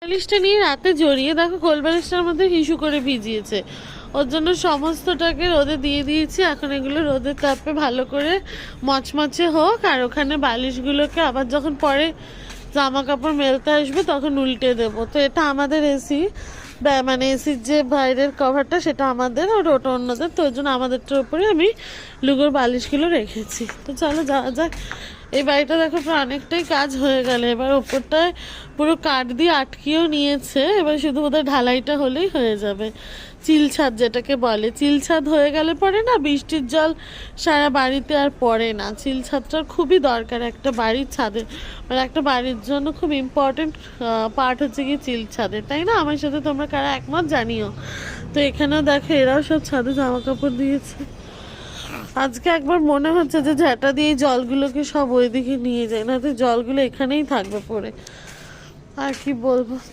বালিশটা নিয়ে রাতে জড়িয়ে দেখো কোল বালিশটার মধ্যে হিসু করে ভিজিয়েছে। ওর জন্য সমস্তটাকে রোদে দিয়ে দিয়েছি। এখন এগুলো রোদের তাপে ভালো করে মচমচে হোক, আর ওখানে বালিশগুলোকে আবার যখন পরে জামা কাপড় মেলতে আসবে তখন উল্টে দেবো। তো এটা আমাদের এসি, মানে এসির যে বাইরের কভারটা সেটা আমাদের, আর ওটা অন্যদের। তো ওই জন্য আমাদেরটার উপরে আমি লুগোর বালিশগুলো রেখেছি। তো চলো যাওয়া যাক। এই বাড়িটা দেখো প্রায় অনেকটাই কাজ হয়ে গেল। এবার ওপরটায় পুরো কাঠ দিয়ে আটকিয়েও নিয়েছে, এবার শুধু বোধহয় ঢালাইটা হলেই হয়ে যাবে। চিল ছাদ যেটাকে বলে, চিল ছাদ হয়ে গেলে পরে না বৃষ্টির জল সারা বাড়িতে আর পড়ে না। চিল ছাদটার খুবই দরকার একটা বাড়ির ছাদে, মানে একটা বাড়ির জন্য খুব ইম্পর্টেন্ট পার্ট হচ্ছে কি চিল ছাদের, তাই না? আমার সাথে তোমরা কারা একমত জানিও। তো এখানেও দেখো এরাও সব ছাদে জামা কাপড় দিয়েছে। আজকে একবার মনে হচ্ছে যে ঝাঁটা দিয়ে জলগুলোকে সব ওইদিকে নিয়ে যায়, না তো জলগুলো এখানেই থাকবে পড়ে। আর কি বলবো।